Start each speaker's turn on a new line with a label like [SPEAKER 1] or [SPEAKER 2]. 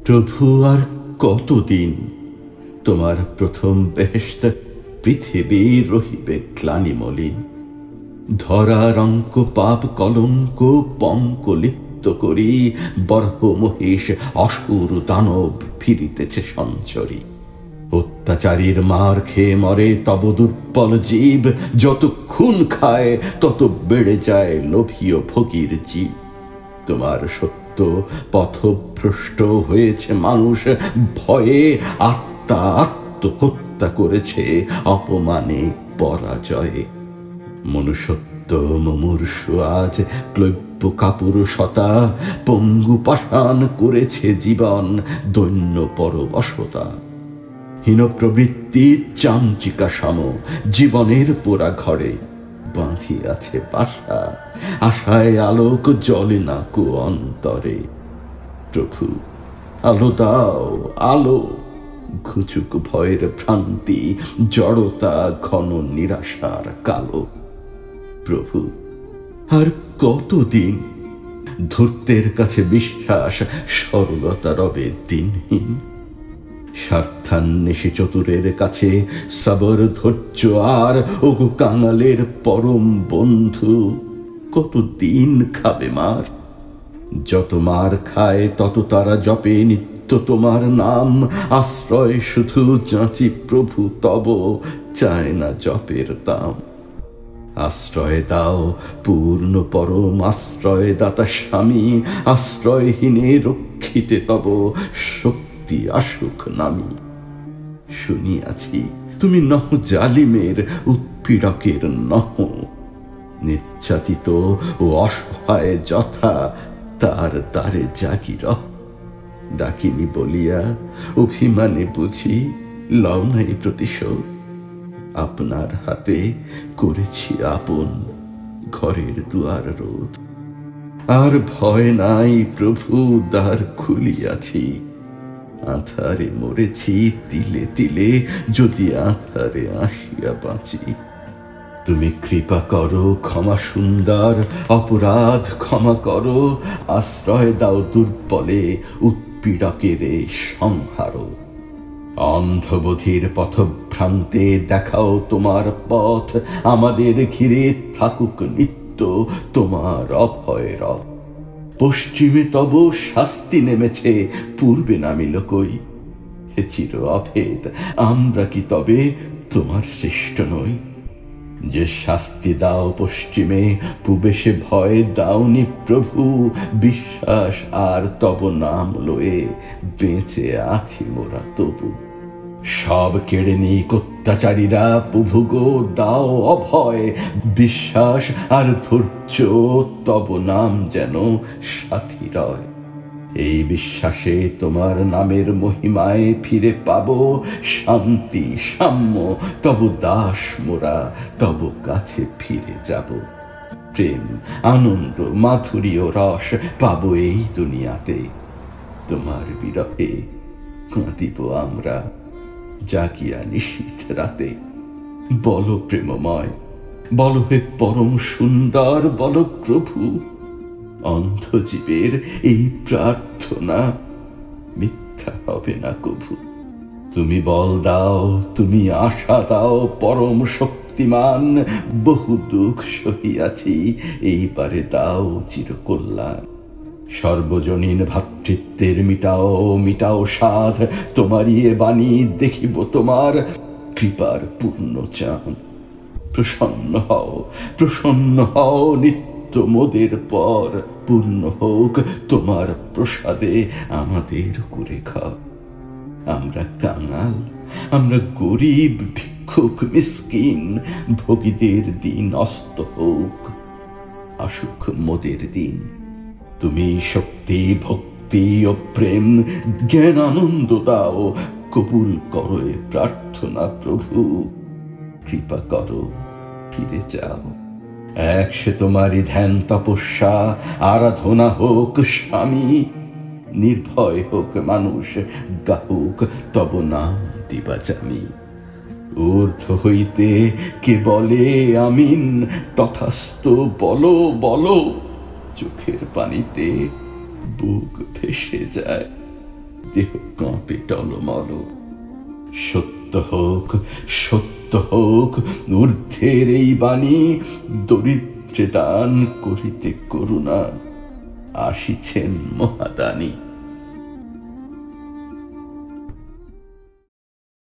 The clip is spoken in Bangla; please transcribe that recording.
[SPEAKER 1] প্রভু, আর কতদিন তোমার প্রথম বেহেশত পৃথিবী রহিবে গ্লানি মলিন। ধরার অঙ্ক পাপ কলঙ্ক পঙ্ক লিপ্ত করি, বর্হ মহিষ অসুর দানব ফিরিতেছে সঞ্চরী। অত্যাচারীর মার খেয়ে মরে তব দুর্বল জীব, যত খুন খায় তত বেড়ে যায় লোভীয় ভোগীর জীব। তোমার সত্য পথভ্রষ্ট হয়েছে মানুষ, ভয়ে আত্মা আত্মহত্যা করেছে অপমানে পরাজয়ে। মনুষ্যত্ব মুমূর্ষু আজ ক্লৈব্য কাপুরুষতা, পঙ্গু পাষাণ করেছে জীবন দৈন্য পরবশতা। হীন প্রবৃত্তি চামচিকা সম জীবনের পোড়া ঘরে বাঁধিয়াছে বাসা, আশায় আলোক জ্বলে না কো অন্তরে। প্রভু, আলো দাও আলো, ঘুচুক ভয়ের ভ্রান্তি, জড়তা ঘন নিরাশার কালো। প্রভু, আর কতদিন ধূর্তের কাছে বিশ্বাস সরলতা রবে দিনহীন। স্বার্থান্বেষী চতুরের কাছে সবর ধৈর্য আর ওগো কাঙালের পরম বন্ধু কতদিন খাবে মার। যত মার খায় তত তারা জপে নিত্য তোমার নাম, আশ্রয় শুধু যাচি প্রভু তব, চায় না জপের দাম। আশ্রয় দাও পূর্ণ পরম আশ্রয় দাতা স্বামী, আশ্রয়হীনে রক্ষিতে তব শক্তি আসুক নামি। শুনিয়াছি তুমি নহ জালিমের উৎপীড়কের নহ, নির্যাতিত ও অসহায় যথা তার দ্বারে জাগি রহ। ডাকিনি বলিয়া অভিমানে বুঝি লও নাই প্রতিশোধ, আপনার হাতে করেছি আপন ঘরের দুয়ার রোধ। আর ভয় নাই প্রভু, দ্বার খুলিয়াছি, আঁধারে মরেছি তিলে তিলে, যদি আঁধারে আসিয়া বাঁচি। তুমি কৃপা করো ক্ষমা সুন্দর, অপরাধ ক্ষমা করো, আশ্রয় দাও দুর্বলে উৎপীড়কের সংহার। অন্ধবধির পথভ্রান্তে দেখাও তোমার পথ, আমাদের ঘিরে থাকুক নিত্য তোমার অভয় রথ। পশ্চিমে তব শাস্তি নেমেছে, পূর্বে নামিল কই। হে চির অভেদ, আমরা কি তবে তোমার সৃষ্ট নই? যে শাস্তি দাও পশ্চিমে, পূবে সে ভয় দাওনি প্রভু। বিশ্বাস আর তব নাম লয়ে বেঁচে আছি মোরা তবু। সব কেড়ে নিক অত্যাচারীরা, প্রভু গো দাও অভয়। বিশ্বাস আর ধৈর্য তব নাম যেন সাথী রয়। এই বিশ্বাসে তোমার নামের মহিমায় ফিরে পাব শান্তি সাম্য, তব দাস মোরা তব কাছে ফিরে যাব। প্রেম আনন্দ মাধুরী ও রস পাবো এই দুনিয়াতে। তোমার বিরহে কাঁদিব আমরা জাগিয়া নিশীথ রাতে। বলো প্রেমময়, বলো হে পরম সুন্দর, বলো প্রভু, অন্ধ জীবের এই প্রার্থনা মিথ্যা হবে না কভু। তুমি বল দাও, তুমি আশা দাও পরম শক্তিমান, বহু দুঃখ সহিয়াছি, এইবারে দাও চিরকল্যাণ। সর্বজনীন ভ্রাতৃত্বের মিটাও মিটাও সাধ, তোমারই এ বাণী দেখিব তোমার কৃপার পূর্ণ চান। প্রসন্ন হও নিত্য মোদের পর, পূর্ণ হোক তোমার প্রসাদে আমাদের করে খাও। আমরা কাঙাল, আমরা গরিব ভিক্ষুক মিসকিন, ভোগীদের দিন অস্ত হোক, আসুক মোদের দিন। তুমি শক্তি ভক্তি ও প্রেম জ্ঞান আনন্দ দাও, কবুল করো এ প্রার্থনা প্রভু। কৃপা করো ফিরে যাও, এক সে তোমারই ধ্যান তপস্যা, আরাধনা হোক স্বামী। নির্ভয় হোক মানুষ, গাহুক তব নাম দিবাজামি। ঊর্ধ্ব হইতে কে বলে আমিন, তথাস্তু বলো বলো। চোখের পানিতে বুক ভেসে যায়। দেহ কাঁপে টলমল। সত্য হোক, সত্য হোক ঊর্ধ্বের এই বাণী, দরিদ্রে দান করিতে করুণা, আসিছেন মহাদানী।